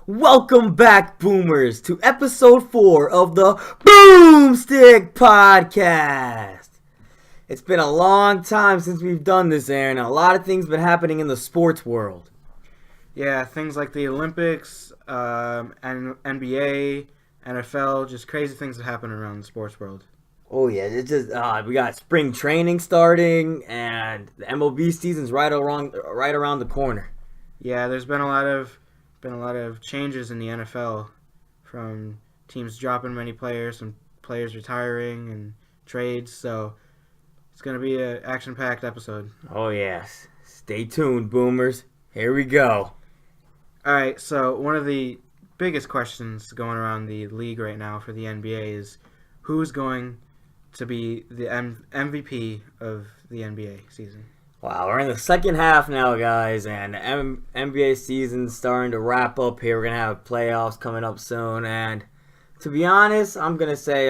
Welcome back, Boomers, to episode 4 of the BoomStick Podcast. It's been a long time since we've done this, Aaron. A lot of things been happening in the sports world. Yeah, things like the Olympics, and NBA, NFL, just crazy things that happen around the sports world. Oh yeah, it's just we got spring training starting, and the MLB season's right around the corner. Yeah, there's been a lot of changes in the NFL, from teams dropping many players and players retiring and trades. So it's gonna be an action-packed episode. Oh yes, stay tuned, Boomers. Here we go. All right, so one of the biggest questions going around the league right now for the NBA is who's going to be the MVP of the NBA season. Wow, we're in the second half now, guys, and the NBA season's starting to wrap up here. We're going to have playoffs coming up soon, and to be honest, I'm going to say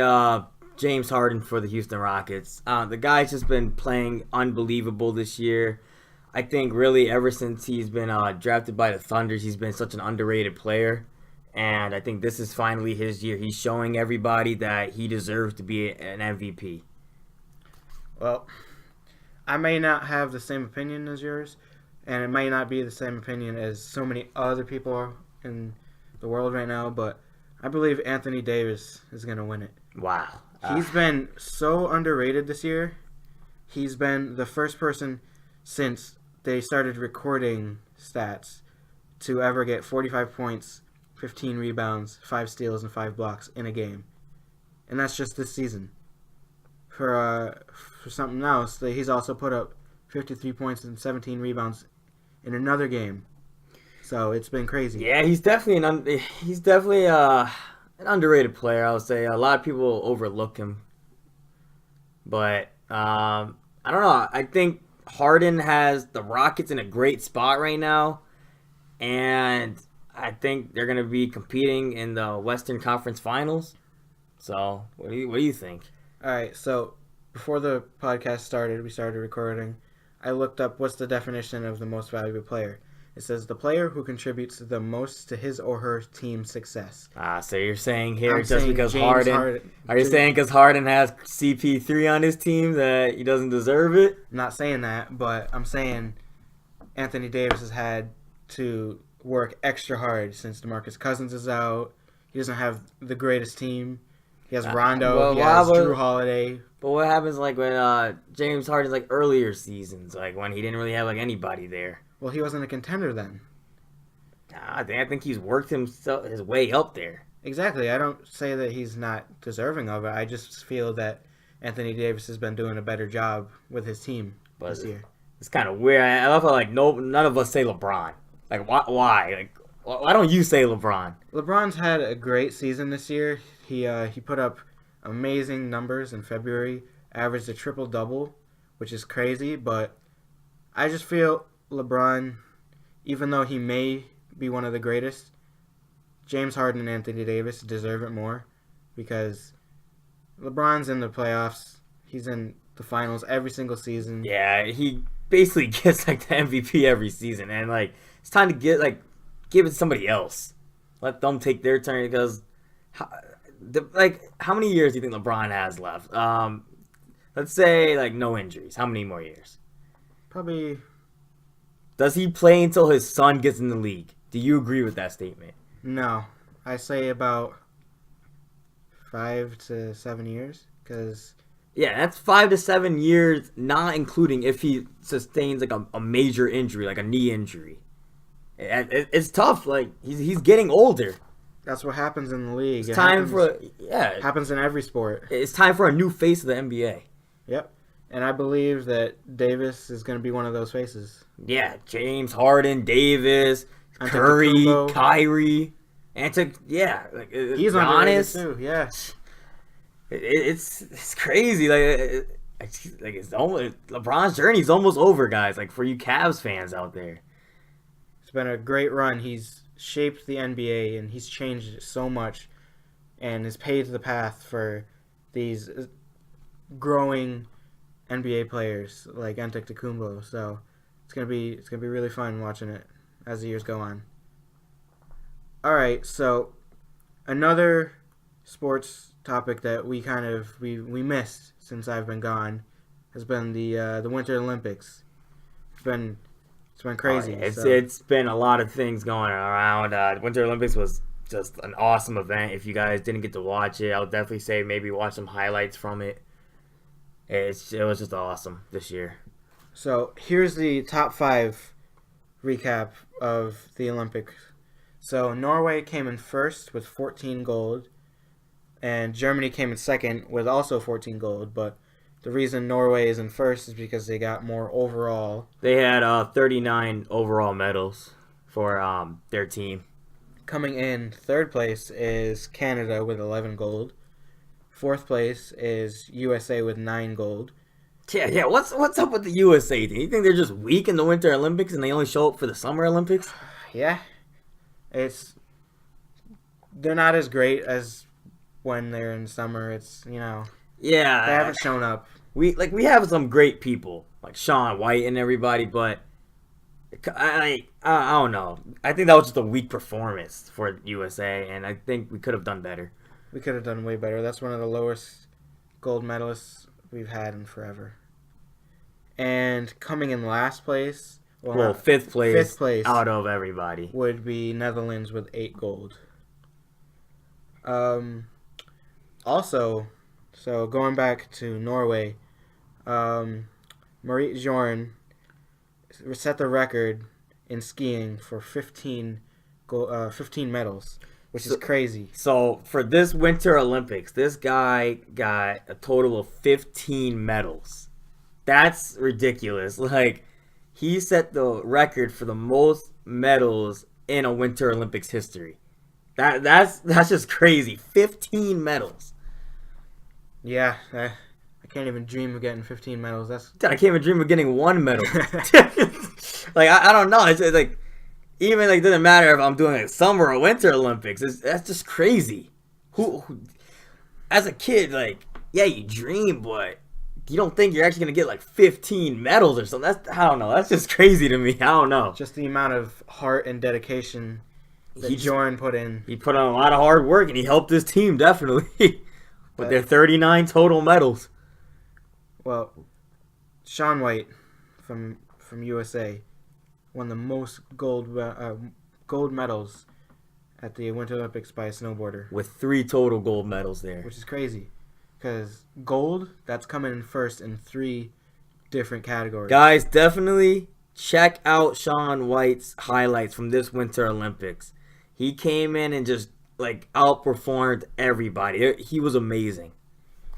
James Harden for the Houston Rockets. The guy's just been playing unbelievable this year. I think really ever since he's been drafted by the Thunder, he's been such an underrated player, and I think this is finally his year. He's showing everybody that he deserves to be an MVP. Well, I may not have the same opinion as yours, and it may not be the same opinion as so many other people in the world right now, but I believe Anthony Davis is going to win it. Wow. He's been so underrated this year. He's been the first person since they started recording stats to ever get 45 points, 15 rebounds, 5 steals, and 5 blocks in a game. And that's just this season. For something else, he's also put up 53 points and 17 rebounds in another game. So it's been crazy. Yeah, he's definitely an underrated player. I would say a lot of people overlook him, but I don't know. I think Harden has the Rockets in a great spot right now, and I think they're going to be competing in the Western Conference Finals. So, what do you think? All right, so before the podcast started, we started recording, I looked up what's the definition of the most valuable player. It says the player who contributes the most to his or her team's success. So you're saying here I'm just saying because James Harden... Are you saying because Harden has CP3 on his team that he doesn't deserve it? I'm not saying that, but I'm saying Anthony Davis has had to work extra hard since DeMarcus Cousins is out. He doesn't have the greatest team. He has Rondo, he has Drew Holiday. But what happens when James Harden's earlier seasons, when he didn't really have anybody there? Well, he wasn't a contender then. I think he's worked his way up there. Exactly. I don't say that he's not deserving of it. I just feel that Anthony Davis has been doing a better job with his team this year. It's kind of weird. I love how none of us say LeBron. Why? Why don't you say LeBron? LeBron's had a great season this year. He put up amazing numbers in February, averaged a triple-double, which is crazy, but I just feel LeBron, even though he may be one of the greatest, James Harden and Anthony Davis deserve it more because LeBron's in the playoffs. He's in the finals every single season. Yeah, he basically gets the MVP every season, and it's time to give it to somebody else. Let them take their turn because how many years do you think LeBron has left? Let's say no injuries. How many more years? Probably. Does he play until his son gets in the league? Do you agree with that statement? No. I say about 5 to 7 years. Yeah, that's 5 to 7 years, not including if he sustains a major injury, like a knee injury. It's tough. He's getting older. That's what happens in the league. It happens in every sport. It's time for a new face of the NBA. Yep. And I believe that Davis is going to be one of those faces. Yeah, James Harden, Davis, Curry, Kyrie, he's underrated too. Yeah, it's crazy. It's almost LeBron's journey is almost over, guys. For you Cavs fans out there, it's been a great run. He's shaped the NBA and he's changed it so much, and has paved the path for these growing NBA players like Antetokounmpo. So. It's gonna be really fun watching it as the years go on. All right, so one of the biggest questions going around the league right now is who's going to be the MVP of the NBA season. Who's going to be the MVP of the NBA season? And I believe Anthony Davis is going to be one of the greatest. Wow. All right, so another sports topic that we missed since I've been gone has been the Winter Olympics. It's been crazy. It's been a lot of things going around. The Winter Olympics was just an awesome event. If you guys didn't get to watch it, I would definitely say maybe watch some highlights from it. It was just awesome this year. So here's the top 5 recap of the Olympics. So Norway came in first with 14 gold, and Germany came in second with also 14 gold. But the reason Norway is in first is because they got more overall. They had 39 overall medals for their team. Coming in third place is Canada with 11 gold. Fourth place is USA with 9 gold. Yeah. What's up with the USA team? You think they're just weak in the Winter Olympics and they only show up for the Summer Olympics? Yeah, they're not as great as when they're in summer. Yeah, they haven't shown up. We have some great people like Shaun White and everybody, but I don't know. I think that was just a weak performance for USA, and I think we could have done better. We could have done way better. That's one of the lowest gold medalists we've had in forever. And coming in last place, fifth place out of everybody would be Netherlands with 8 gold. Also, so going back to Norway, Marit Bjorn set the record in skiing for 15 medals, which is crazy. So for this Winter Olympics, this guy got a total of 15 medals. That's ridiculous. Like, he set the record for the most medals in a Winter Olympics history. That's just crazy. 15 medals. Yeah, I can't even dream of getting 15 medals. I can't even dream of getting 1 medal. Like, I don't know. It's like, even like, it doesn't matter if I'm doing like Summer or Winter Olympics. That's just crazy. Who, as a kid, like, yeah, you dream, but you don't think you're actually gonna get like 15 medals or something. I don't know. That's just crazy to me. I don't know. Just the amount of heart and dedication that Bjorn put in. He put on a lot of hard work, and he helped his team definitely with their 39 total medals. Well, Shaun White from USA won the most gold medals at the Winter Olympics by a snowboarder, with 3 total gold medals there, which is crazy. Because gold, that's coming in first in 3 different categories. Guys, definitely check out Shaun White's highlights from this Winter Olympics. He came in and just like outperformed everybody. He was amazing.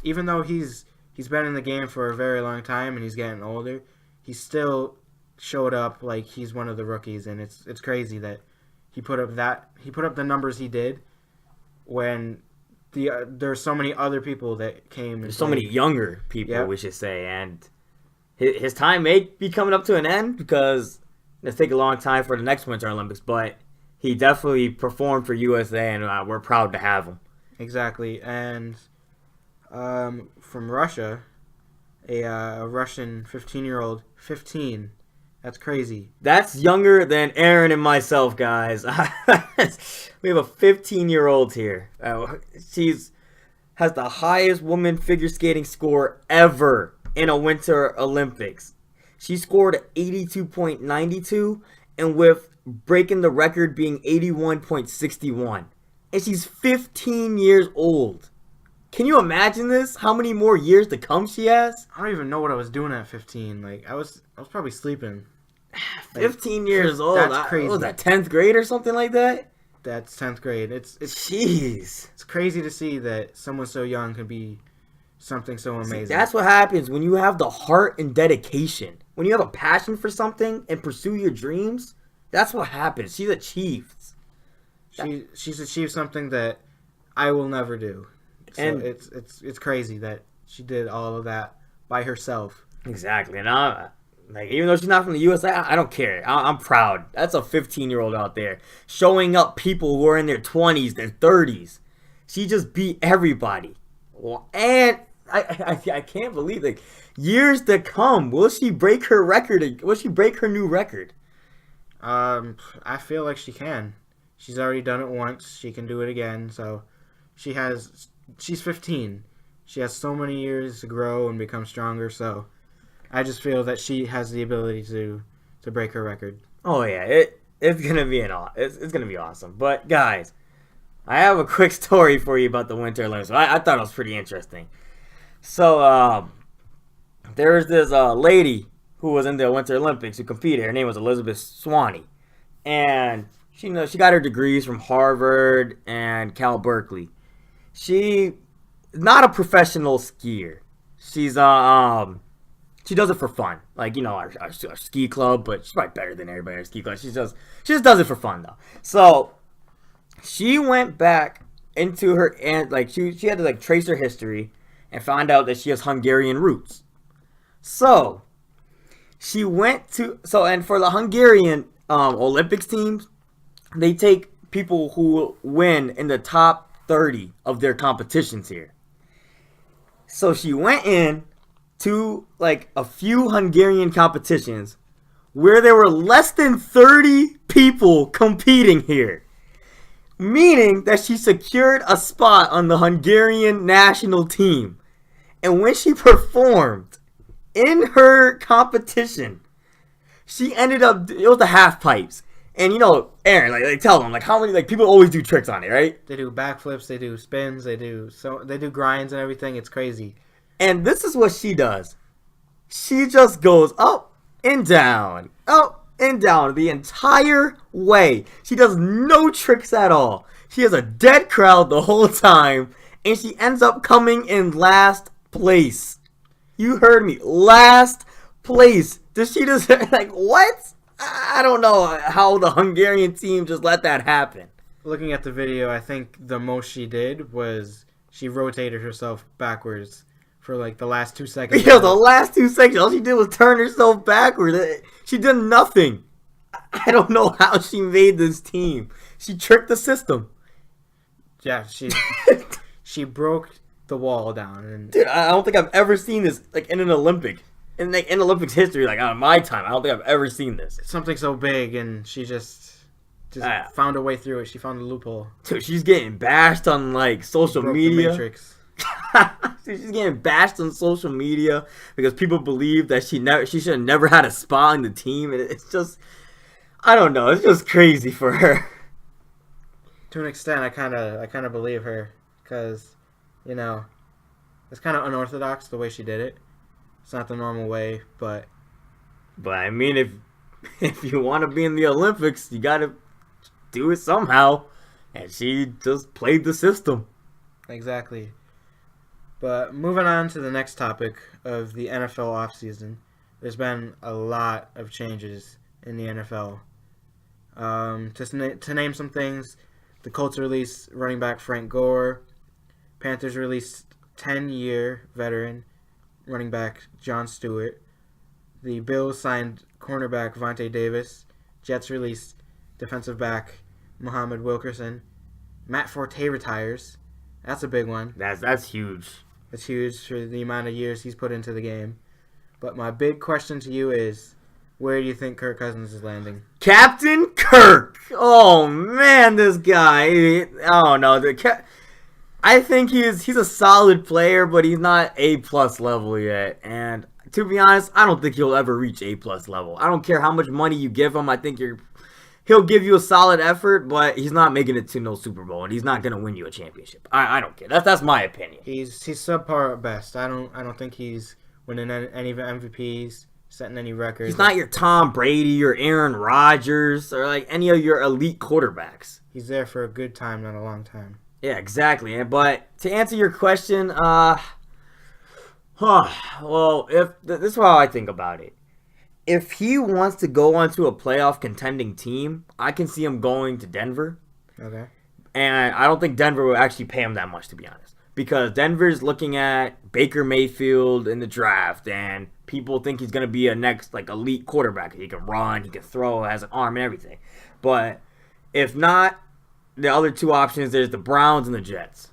Even though he's been in the game for a very long time and he's getting older, he still showed up like he's one of the rookies, and it's crazy that he put up the numbers he did when there's so many other people that came. There's so many younger people, we should say, and his time may be coming up to an end because it's take a long time for the next Winter Olympics, but he definitely performed for USA, and we're proud to have him. Exactly. And from Russia, a Russian 15-year-old, 15. That's crazy. That's younger than Aaron and myself, guys. We have a 15-year-old here. She's has the highest woman figure skating score ever in a Winter Olympics. She scored 82.92, and with breaking the record being 81.61. And she's 15 years old. Can you imagine this? How many more years to come she has? I don't even know what I was doing at 15. Like, I was probably sleeping. 15 years old. That's crazy. What was that, 10th grade or something like that? That's 10th grade. It's Jeez. It's crazy to see that someone so young can be something so amazing. See, that's what happens when you have the heart and dedication. When you have a passion for something and pursue your dreams, that's what happens. She's achieved. She's achieved something that I will never do. So and it's crazy that she did all of that by herself. Exactly. And even though she's not from the USA, I don't care. I'm proud. That's a 15-year-old out there showing up people who are in their 20s, their 30s. She just beat everybody. And I can't believe it. Years to come, will she break her record? Will she break her new record? I feel like she can. She's already done it once. She can do it again. So she's 15. She has so many years to grow and become stronger. So I just feel that she has the ability to break her record. Oh yeah, it's gonna be it's gonna be awesome. But guys, I have a quick story for you about the Winter Olympics. I thought it was pretty interesting. So there's this lady who was in the Winter Olympics who competed. Her name was Elizabeth Swanee, and she got her degrees from Harvard and Cal Berkeley. She is not a professional skier. She's she does it for fun, like our ski club, but she's probably better than everybody at our ski club. She just does it for fun though. So she went back into her and she had to trace her history and found out that she has Hungarian roots. So she went to and for the Hungarian Olympics teams, they take people who win in the top 30 of their competitions here. So she went in to a few Hungarian competitions where there were less than 30 people competing here. Meaning that she secured a spot on the Hungarian national team. And when she performed in her competition, she ended up, it was the half pipes. And Aaron, they tell them how many people always do tricks on it, right? They do backflips, they do spins, they do grinds and everything. It's crazy. And this is what she does. She just goes up and down the entire way. She does no tricks at all. She has a dead crowd the whole time, and she ends up coming in last place. You heard me, last place. Does she just what? I don't know how the Hungarian team just let that happen. Looking at the video, I think the most she did was she rotated herself backwards for the last 2 seconds. Yeah, the last 2 seconds. All she did was turn herself backwards. She did nothing. I don't know how she made this team. She tricked the system. Yeah, she broke the wall down. And dude, I don't think I've ever seen this in an Olympic. In Olympics history, out of my time, I don't think I've ever seen this. Something so big, and she just found a way through it. She found a loophole. Dude, she's getting bashed on social media. The Matrix. She's getting bashed on social media because people believe that she should have never had a spot on the team, and it's just, I don't know, it's just crazy for her. To an extent, I kind of believe her because, it's kind of unorthodox the way she did it. It's not the normal way, but I mean, if you want to be in the Olympics, you got to do it somehow, and she just played the system. Exactly. But moving on to the next topic of the NFL offseason, there's been a lot of changes in the NFL. To name some things, the Colts released running back Frank Gore. Panthers released 10-year veteran running back John Stewart. The Bills signed cornerback Vontae Davis. Jets released defensive back Muhammad Wilkerson. Matt Forte retires. That's a big one. That's huge. It's huge for the amount of years he's put into the game. But my big question to you is, where do you think Kirk Cousins is landing? Captain Kirk! Oh, man, this guy. Oh, no. I think he's a solid player, but he's not A-plus level yet. And to be honest, I don't think he'll ever reach A-plus level. I don't care how much money you give him. I think he'll give you a solid effort, but he's not making it to no Super Bowl, and he's not going to win you a championship. I don't care. That's my opinion. He's subpar at best. I don't think he's winning any MVPs, setting any records. He's not your Tom Brady or Aaron Rodgers or any of your elite quarterbacks. He's there for a good time, not a long time. Yeah, exactly. But to answer your question, well, this is how I think about it. If he wants to go onto a playoff contending team, I can see him going to Denver. Okay. And I don't think Denver will actually pay him that much, to be honest. Because Denver's looking at Baker Mayfield in the draft, and people think he's going to be a next elite quarterback. He can run, he can throw, has an arm and everything. But if not, the other two options, there's the Browns and the Jets.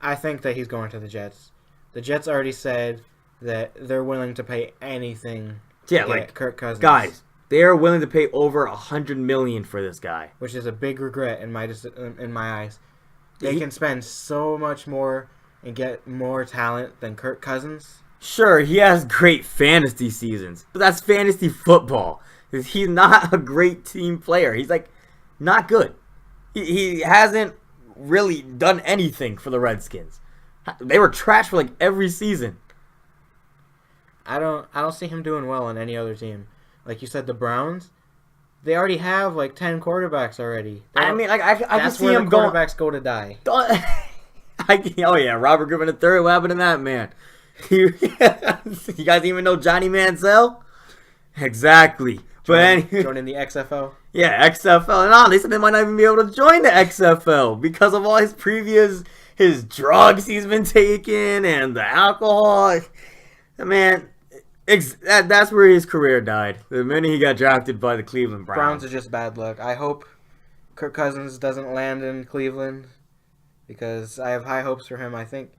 I think that he's going to the Jets. The Jets already said that they're willing to pay anything to get Kirk Cousins. Guys, They are willing to pay over $100 million for this guy, which is a big regret in my eyes. They can spend so much more and get more talent than Kirk Cousins. Sure, he has great fantasy seasons, but that's fantasy football. He's not a great team player. He's like not good. He hasn't really done anything for the Redskins. They were trash for like every season. I don't see him doing well on any other team. Like you said, the Browns, they already have like 10 quarterbacks already. I mean, like I can see him going. That's where the quarterbacks go to die. Oh yeah, Robert Griffin III. What happened to that man? You guys even know Johnny Manziel? Exactly. Joining the XFL. Yeah, XFL. And they said they might not even be able to join the XFL because of all his drugs he's been taking and the alcohol. Man, that's where his career died. The minute he got drafted by the Cleveland Browns. Browns are just bad luck. I hope Kirk Cousins doesn't land in Cleveland because I have high hopes for him. I think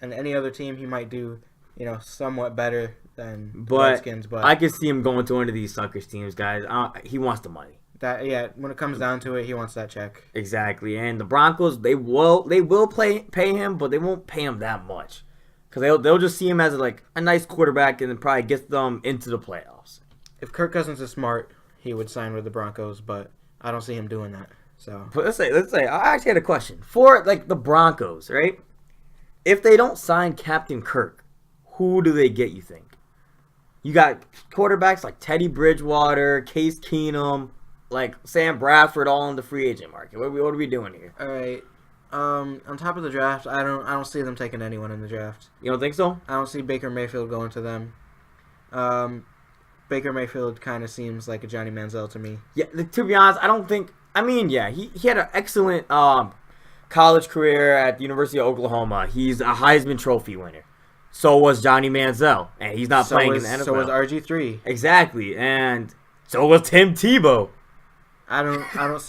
in any other team he might do, somewhat better than the Redskins. But I can see him going to one of these suckers teams, guys. He wants the money. When it comes down to it, he wants that check. Exactly. And the Broncos, they will pay him, but they won't pay him that much. Because they'll just see him as a nice quarterback and then probably get them into the playoffs. If Kirk Cousins is smart, he would sign with the Broncos, but I don't see him doing that. So, but let's say I actually had a question for the Broncos, right? If they don't sign Captain Kirk, who do they get? You think? You got quarterbacks like Teddy Bridgewater, Case Keenum, like Sam Bradford, all in the free agent market. What are we doing here? All right. On top of the draft, I don't see them taking anyone in the draft. You don't think so? I don't see Baker Mayfield going to them. Baker Mayfield kind of seems like a Johnny Manziel to me. Yeah, to be honest, I don't think. I mean, yeah, he had an excellent college career at the University of Oklahoma. He's a Heisman Trophy winner. So was Johnny Manziel, and he's not playing in the NFL. So was RG3. Exactly, and so was Tim Tebow. I don't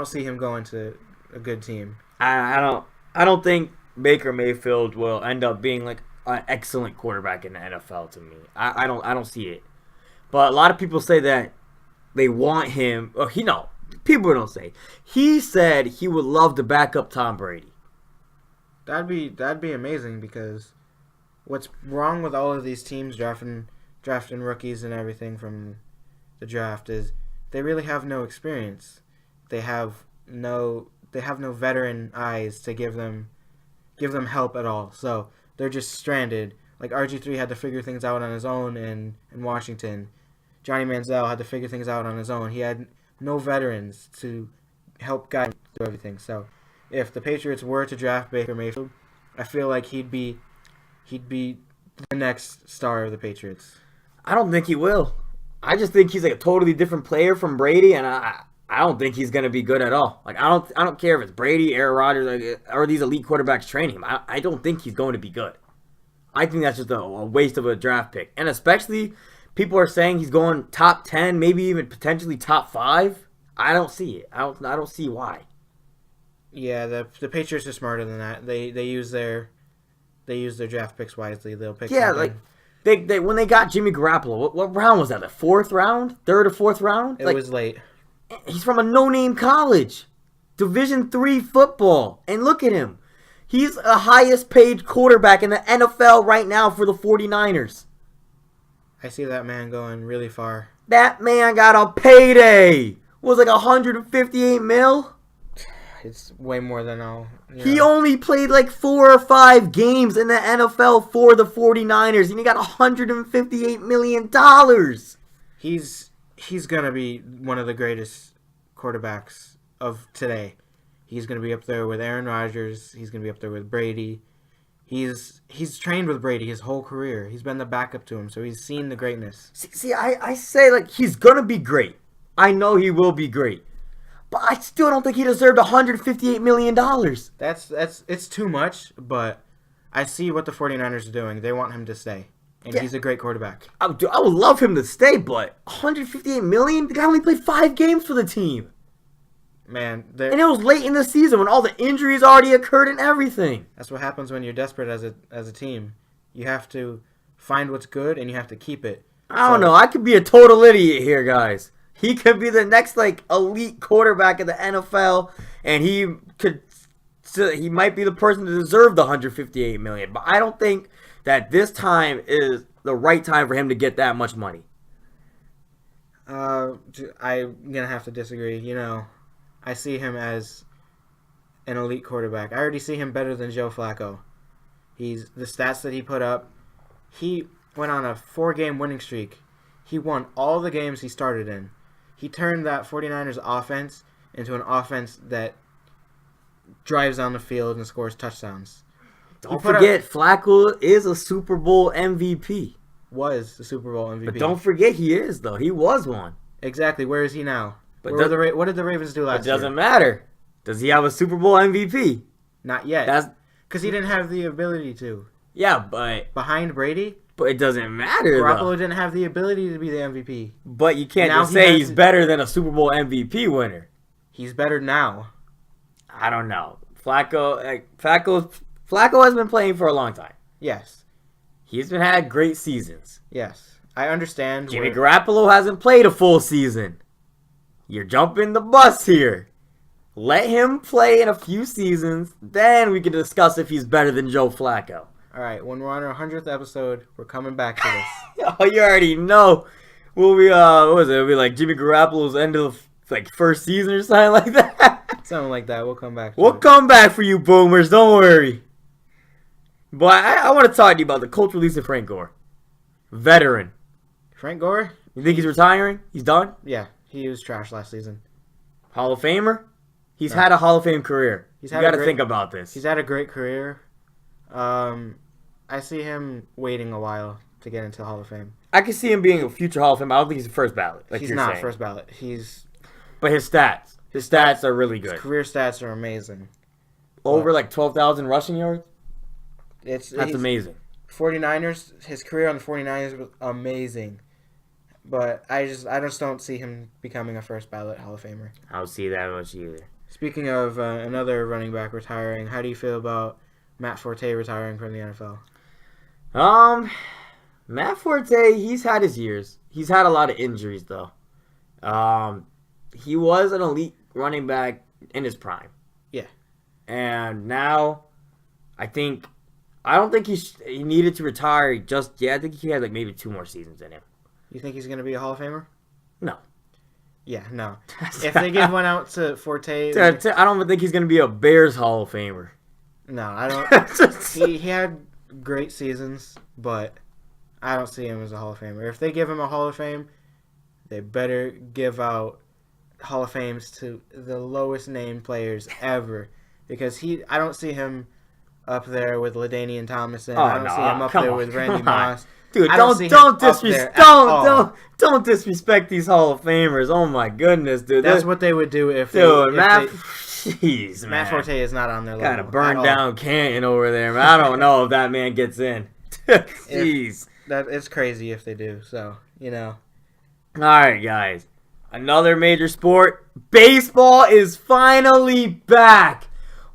see him going to a good team. I don't think Baker Mayfield will end up being like an excellent quarterback in the NFL to me. I don't see it. But a lot of people say that they want him. People don't say. He said he would love to back up Tom Brady. That'd be amazing because what's wrong with all of these teams drafting rookies and everything from the draft is they really have no experience. They have no veteran eyes to give them help at all. So they're just stranded. Like RG3 had to figure things out on his own in Washington. Johnny Manziel had to figure things out on his own. He had no veterans to help guide him through everything. So if the Patriots were to draft Baker Mayfield, I feel like he'd be the next star of the Patriots. I don't think he will. I just think he's like a totally different player from Brady, and I don't think he's going to be good at all. Like I don't care if it's Brady, Aaron Rodgers, or these elite quarterbacks training him. I don't think he's going to be good. I think that's just a waste of a draft pick. And especially people are saying he's going top 10, maybe even potentially top 5. I don't see it. I don't see why. Yeah, the Patriots are smarter than that. They use their draft picks wisely. They'll pick something. They when they got Jimmy Garoppolo, what round was that? The 4th round? 3rd or 4th round? It was late. He's from a no-name college. Division III football. And look at him. He's the highest paid quarterback in the NFL right now for the 49ers. I see that man going really far. That man got a payday. Was like 158 mil. It's way more than all. He only played like 4 or 5 games in the NFL for the 49ers, and he got $158 million. He's going to be one of the greatest quarterbacks of today. He's going to be up there with Aaron Rodgers. He's going to be up there with Brady. He's trained with Brady his whole career. He's been the backup to him, so he's seen the greatness. See, I say like he's going to be great. I know he will be great. But I still don't think he deserved $158 million. It's too much, but I see what the 49ers are doing. They want him to stay. And he's a great quarterback. I would love him to stay, but $158 million? The guy only played 5 games for the team. Man, and it was late in the season when all the injuries already occurred and everything. That's what happens when you're desperate as a team. You have to find what's good and you have to keep it. I don't know. I could be a total idiot here, guys. He could be the next elite quarterback in the NFL, and he might be the person to deserve the $158 million. But I don't think that this time is the right time for him to get that much money. I'm gonna have to disagree. I see him as an elite quarterback. I already see him better than Joe Flacco. The stats that he put up. He went on a 4-game winning streak. He won all the games he started in. He turned that 49ers offense into an offense that drives down the field and scores touchdowns. Don't forget, Flacco is a Super Bowl MVP. Was the Super Bowl MVP. But don't forget he is, though. He was one. Exactly. Where is he now? But what did the Ravens do last year? It doesn't matter. Does he have a Super Bowl MVP? Not yet. Because he didn't have the ability to. Yeah, but... Behind Brady? But it doesn't matter, Garoppolo didn't have the ability to be the MVP. But you can't just say he's better than a Super Bowl MVP winner. He's better now. I don't know. Flacco has been playing for a long time. Yes. He's had great seasons. Yes. I understand. Jimmy Garoppolo hasn't played a full season. You're jumping the bus here. Let him play in a few seasons, then we can discuss if he's better than Joe Flacco. All right, when we're on our 100th episode, we're coming back to this. Oh, you already know. Will we, what was it? It'll be like Jimmy Garoppolo's end of first season or something like that. Something like that. We'll come back. We'll come back for you, boomers. Don't worry. But I want to talk to you about the coach release of Frank Gore. Veteran. Frank Gore? You think he's retiring? He's done? Yeah, he was trash last season. Hall of Famer? He's had a Hall of Fame career. You got to think about this. He's had a great career. I see him waiting a while to get into Hall of Fame. I can see him being a future Hall of Fame. I don't think he's the first ballot. He's not first ballot. But his stats are really good. His career stats are amazing. Over 12,000 rushing yards? That's amazing. 49ers, his career on the 49ers was amazing. But I just don't see him becoming a first ballot Hall of Famer. I don't see that much either. Speaking of another running back retiring, how do you feel about Matt Forte retiring from the NFL? Matt Forte, he's had his years. He's had a lot of injuries, though. He was an elite running back in his prime. Yeah. And now, I don't think he needed to retire just yet. I think he had maybe 2 more seasons in him. You think he's going to be a Hall of Famer? No. Yeah, no. If they give one out to Forte... I don't think he's going to be a Bears Hall of Famer. No, I don't... he had great seasons, but I don't see him as a Hall of Famer. If they give him a Hall of Fame, they better give out Hall of Fames to the lowest named players ever. Because I don't see him up there with LaDainian Tomlinson. I don't see him up there with Randy Moss. Dude, don't disrespect these Hall of Famers. Oh my goodness, dude. That's what they would do if Matt Forte is not on their level. Gotta burn down Canton over there, man. I don't know if that man gets in. Jeez. It's crazy if they do, so, Alright, guys. Another major sport. Baseball is finally back.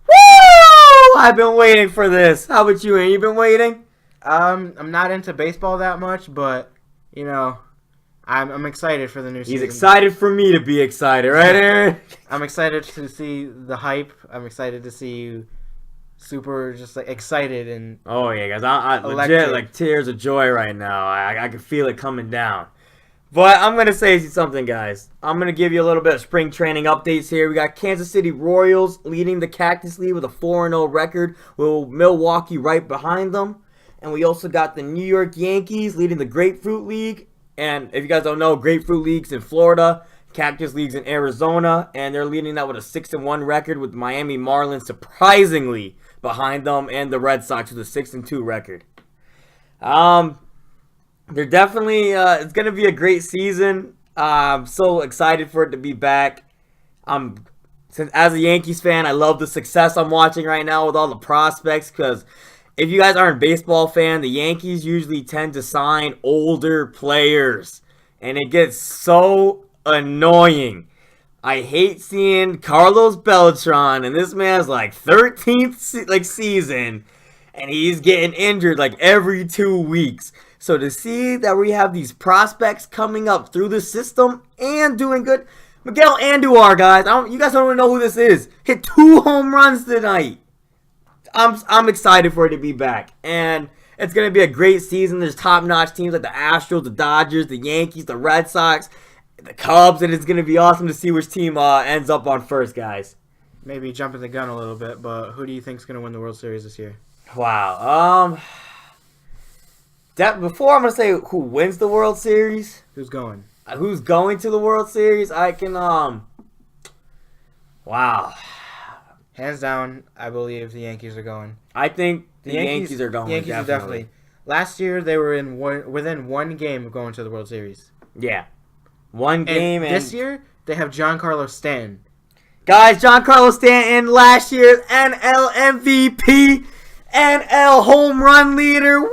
Woo! I've been waiting for this. How about you, Aaron? You been waiting? I'm not into baseball that much, but, I'm excited for the new season. He's excited for me to be excited, right, Aaron? I'm excited to see the hype. I'm excited to see you super just excited and oh yeah, guys, I legit tears of joy right now. I can feel it coming down. But I'm gonna say something, guys. I'm gonna give you a little bit of spring training updates here. We got Kansas City Royals leading the Cactus League with a 4-0 record, with Milwaukee right behind them. And we also got the New York Yankees leading the Grapefruit League. And if you guys don't know, Grapefruit League's in Florida, Cactus League's in Arizona, and they're leading that with a 6-1 record, with Miami Marlins surprisingly behind them, and the Red Sox with a 6-2 record. They're definitely it's gonna be a great season. I'm so excited for it to be back. As a Yankees fan, I love the success I'm watching right now with all the prospects, because if you guys aren't a baseball fan, the Yankees usually tend to sign older players, and it gets so annoying. I hate seeing Carlos Beltran, and this man's 13th season, and he's getting injured every 2 weeks. So to see that we have these prospects coming up through the system and doing good, Miguel Andujar, guys, you guys don't even know who this is. Hit 2 home runs tonight. I'm excited for it to be back, and it's gonna be a great season. There's top-notch teams like the Astros, the Dodgers, the Yankees, the Red Sox, the Cubs, and it's gonna be awesome to see which team ends up on first, guys. Maybe jumping the gun a little bit, but who do you think's gonna win the World Series this year? Wow. Before I'm gonna say who wins the World Series, Who's going? Who's going to the World Series? I can wow. Hands down, I believe the Yankees are going. I think the Yankees are going. Yankees are definitely. Last year they were within one game of going to the World Series. Yeah, one game. And this year they have Giancarlo Stanton. Guys, Giancarlo Stanton, last year's NL MVP, NL home run leader. Woo!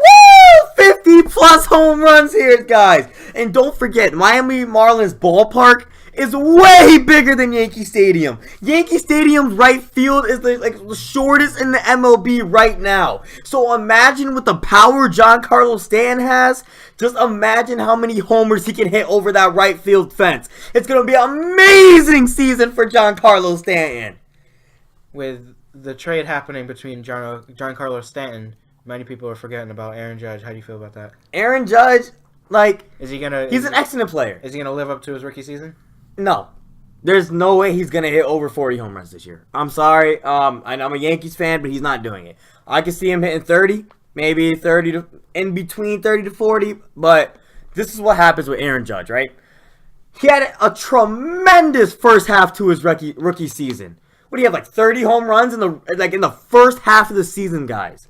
50 plus home runs here, guys. And don't forget, Miami Marlins ballpark is way bigger than Yankee Stadium. Yankee Stadium's right field is the shortest in the MLB right now. So imagine with the power Giancarlo Stanton has, just imagine how many homers he can hit over that right field fence. It's going to be an amazing season for Giancarlo Stanton. With the trade happening between Giancarlo Stanton, many people are forgetting about Aaron Judge. How do you feel about that? Aaron Judge, he's an excellent player. Is he gonna live up to his rookie season? No. There's no way he's going to hit over 40 home runs this year. I'm sorry. I'm a Yankees fan, but he's not doing it. I can see him hitting 30, maybe 30 to in between 30 to 40, but this is what happens with Aaron Judge, right? He had a tremendous first half to his rookie season. What do you have, 30 home runs in the first half of the season, guys?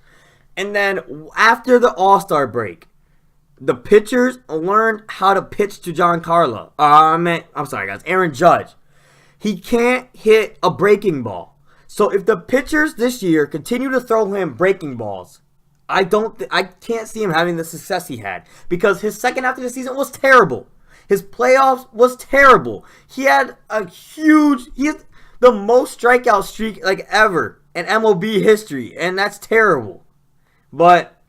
And then after the All-Star break, the pitchers learned how to pitch to Giancarlo. I'm sorry, guys. Aaron Judge. He can't hit a breaking ball. So if the pitchers this year continue to throw him breaking balls, I can't see him having the success he had, because his second half of the season was terrible. His playoffs was terrible. He had the most strikeout streak ever in MLB history, and that's terrible. But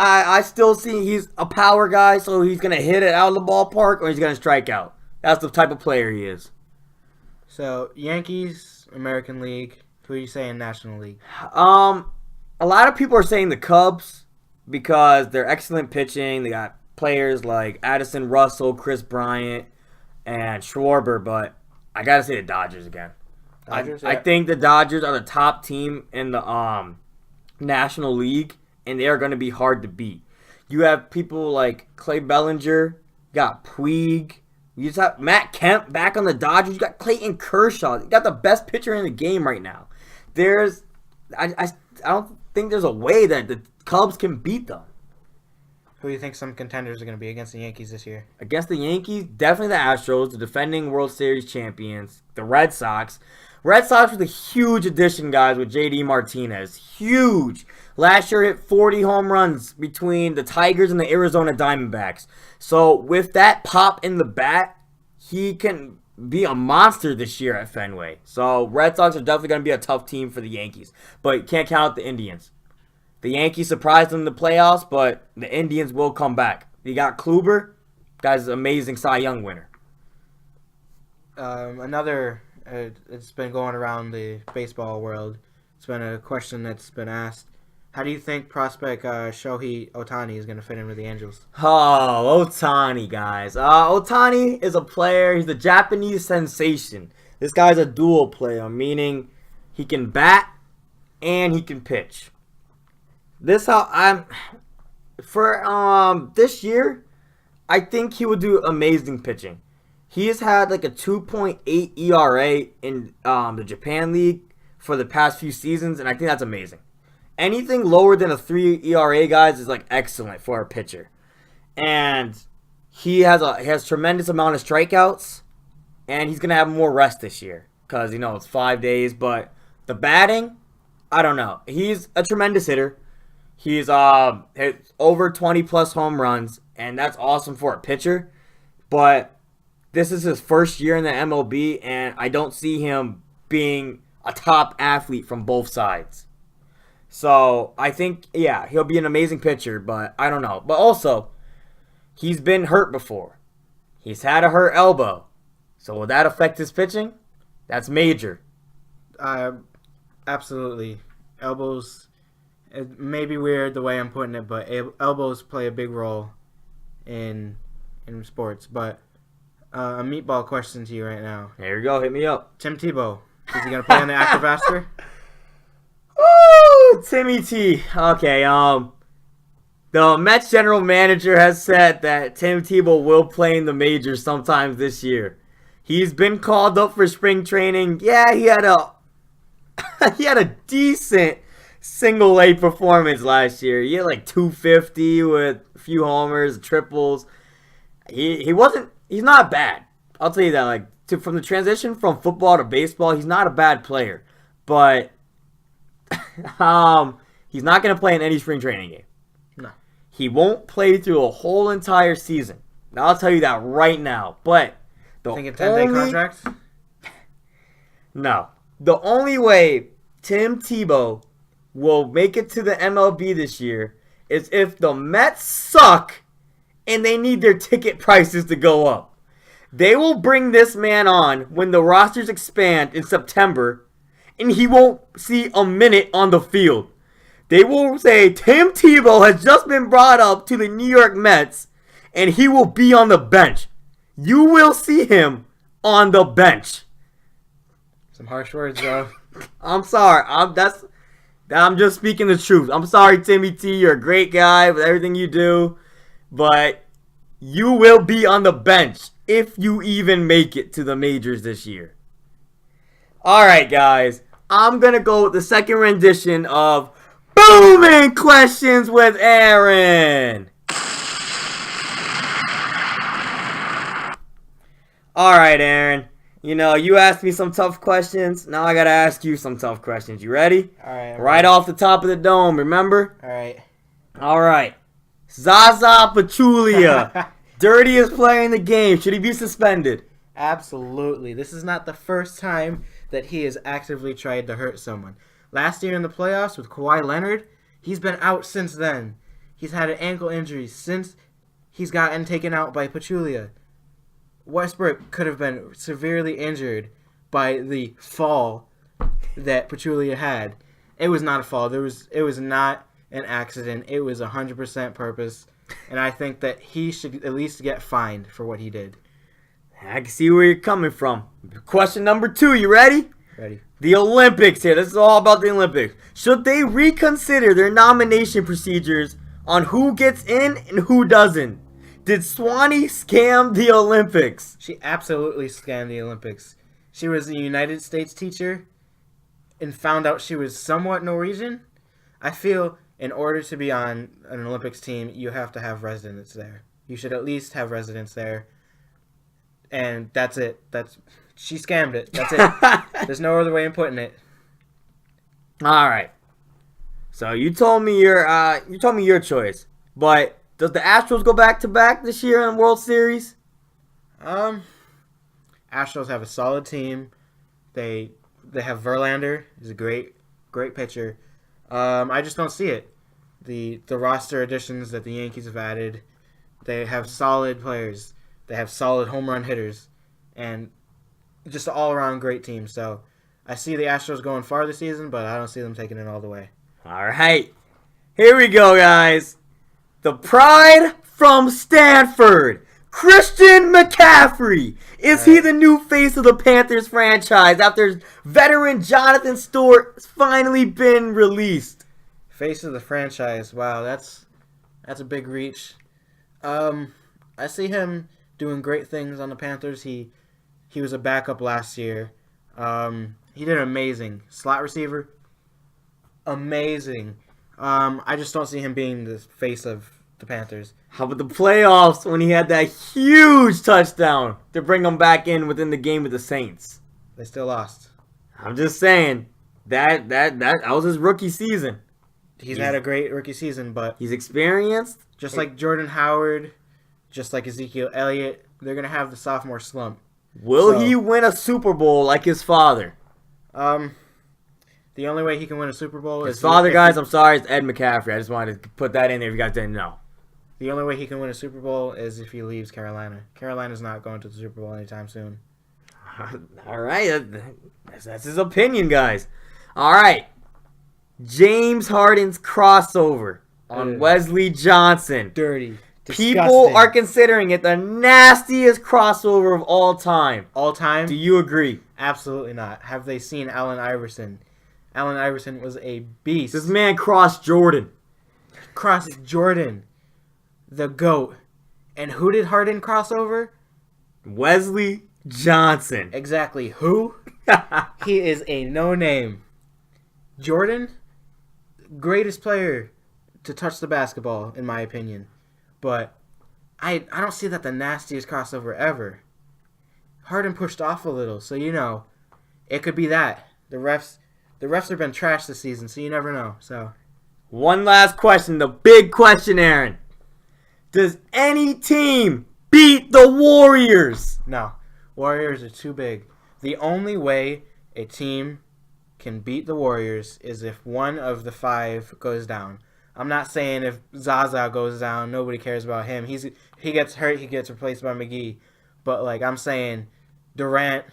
I still see he's a power guy, so he's going to hit it out of the ballpark or he's going to strike out. That's the type of player he is. So, Yankees, American League, who are you saying National League? A lot of people are saying the Cubs because they're excellent pitching. They got players like Addison Russell, Chris Bryant, and Schwarber, but I got to say the Dodgers again. I think the Dodgers are the top team in the National League, and they are going to be hard to beat. You have people like Clay Bellinger, you got Puig, you just have Matt Kemp back on the Dodgers, you got Clayton Kershaw, you got the best pitcher in the game right now. I don't think there's a way that the Cubs can beat them. Who do you think some contenders are going to be against the Yankees this year? Against the Yankees, definitely the Astros, the defending World Series champions, the Red Sox. Red Sox was a huge addition, guys, with J.D. Martinez. Huge. Last year hit 40 home runs between the Tigers and the Arizona Diamondbacks. So with that pop in the bat, he can be a monster this year at Fenway. So Red Sox are definitely going to be a tough team for the Yankees. But you can't count out the Indians. The Yankees surprised them in the playoffs, but the Indians will come back. You got Kluber, guy's an amazing Cy Young winner. It's been going around the baseball world. It's been a question that's been asked. How do you think prospect Shohei Ohtani is going to fit in with the Angels? Oh, Ohtani, guys. Ohtani is a player. He's a Japanese sensation. This guy's a dual player, meaning he can bat and he can pitch. This year, I think he will do amazing pitching. He has had a 2.8 ERA in the Japan League for the past few seasons, and I think that's amazing. Anything lower than a 3 ERA, guys, is excellent for a pitcher. And he has tremendous amount of strikeouts, and he's gonna have more rest this year because it's 5 days. But the batting, I don't know. He's a tremendous hitter. He's hit over 20 plus home runs, and that's awesome for a pitcher. But this is his first year in the MLB, and I don't see him being a top athlete from both sides. So I think, yeah, he'll be an amazing pitcher, but I don't know. But also, he's been hurt before. He's had a hurt elbow. So will that affect his pitching? That's major. Absolutely. Elbows, it may be weird the way I'm putting it, but elbows play a big role in sports. But a meatball question to you right now. Here you go. Hit me up. Tim Tebow, is he going to play on the active roster? Woo! Timmy T. Okay, the Mets general manager has said that Tim Tebow will play in the majors sometime this year. He's been called up for spring training. Yeah, he had a decent single A performance last year. He had like 250 with a few homers, triples. He's not bad. I'll tell you that. Like from the transition from football to baseball, he's not a bad player. But he's not going to play in any spring training game. No. He won't play through a whole entire season. Now, I'll tell you that right now. But think a 10-day contract? No. The only way Tim Tebow will make it to the MLB this year is if the Mets suck and they need their ticket prices to go up. They will bring this man on when the rosters expand in September, and he won't see a minute on the field. They will say Tim Tebow has just been brought up to the New York Mets, and he will be on the bench. You will see him on the bench. Some harsh words, though. I'm sorry. I'm just speaking the truth. I'm sorry, Timmy T. You're a great guy with everything you do, but you will be on the bench if you even make it to the majors this year. All right, guys. I'm going to go with the second rendition of Booming Questions with Aaron. All right, Aaron. You know, you asked me some tough questions. Now I got to ask you some tough questions. You ready? All right. Right off the top of the dome, remember? All right. All right. Zaza Pachulia, dirtiest player in the game. Should he be suspended? Absolutely. This is not the first time that he has actively tried to hurt someone. Last year in the playoffs with Kawhi Leonard, he's been out since then. He's had an ankle injury since he's gotten taken out by Pachulia. Westbrook could have been severely injured by the fall that Pachulia had. It was not a fall. It was not an accident. It was 100% purpose. And I think that he should at least get fined for what he did. I can see where you're coming from. Question number 2. You ready? Ready. The Olympics here. This is all about the Olympics. Should they reconsider their nomination procedures on who gets in and who doesn't? Did Swanee scam the Olympics? She absolutely scammed the Olympics. She was a United States teacher and found out she was somewhat Norwegian. I feel in order to be on an Olympics team, you have to have residents there. You should at least have residents there. And that's it. She scammed it. That's it. There's no other way of putting it. All right. So you told me your choice, but does the Astros go back to back this year in the World Series? Astros have a solid team. They have Verlander. He's a great pitcher. I just don't see it. The roster additions that the Yankees have added, they have solid players. They have solid home run hitters, and just an all-around great team. So I see the Astros going far this season, but I don't see them taking it all the way. All right. Here we go, guys. The pride from Stanford, Christian McCaffrey. Is he the new face of the Panthers franchise after veteran Jonathan Stewart has finally been released? Face of the franchise. Wow, that's a big reach. I see him doing great things on the Panthers. He was a backup last year. He did amazing. Slot receiver, amazing. I just don't see him being the face of the Panthers. How about the playoffs when he had that huge touchdown to bring them back in within the game with the Saints? They still lost. I'm just saying that was his rookie season. He's had a great rookie season, but he's experienced. Just like Jordan Howard, just like Ezekiel Elliott, they're gonna have the sophomore slump. Will he win a Super Bowl like his father? The only way he can win a Super Bowl His is father, guys, I'm sorry, it's Ed McCaffrey. I just wanted to put that in there if you guys didn't know. The only way he can win a Super Bowl is if he leaves Carolina. Carolina's not going to the Super Bowl anytime soon. All right, that's his opinion, guys. All right, James Harden's crossover on Wesley Johnson. Dirty. People Disgusting. are considering it the nastiest crossover of all time. All time? Do you agree? Absolutely not. Have they seen Allen Iverson? Allen Iverson was a beast. This man crossed Jordan. Crossed Jordan, the GOAT. And who did Harden cross over? Wesley Johnson. Exactly. Who? He is a no-name. Jordan, greatest player to touch the basketball, in my opinion. But I don't see that the nastiest crossover ever. Harden pushed off a little, so it could be that. The refs have been trashed this season, so you never know. So one last question, the big question, Aaron. Does any team beat the Warriors? No. Warriors are too big. The only way a team can beat the Warriors is if one of the 5 goes down. I'm not saying if Zaza goes down, nobody cares about him. He gets hurt, he gets replaced by McGee. But I'm saying Durant,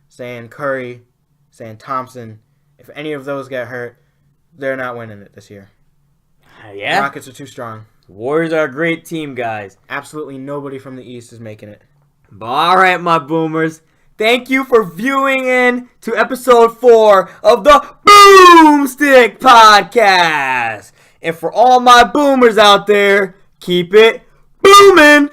saying Curry, saying Thompson, if any of those get hurt, they're not winning it this year. Yeah. The Rockets are too strong. Warriors are a great team, guys. Absolutely nobody from the East is making it. But all right, my boomers. Thank you for viewing in to episode 4 of the BoomStick Podcast. And for all my boomers out there, keep it booming.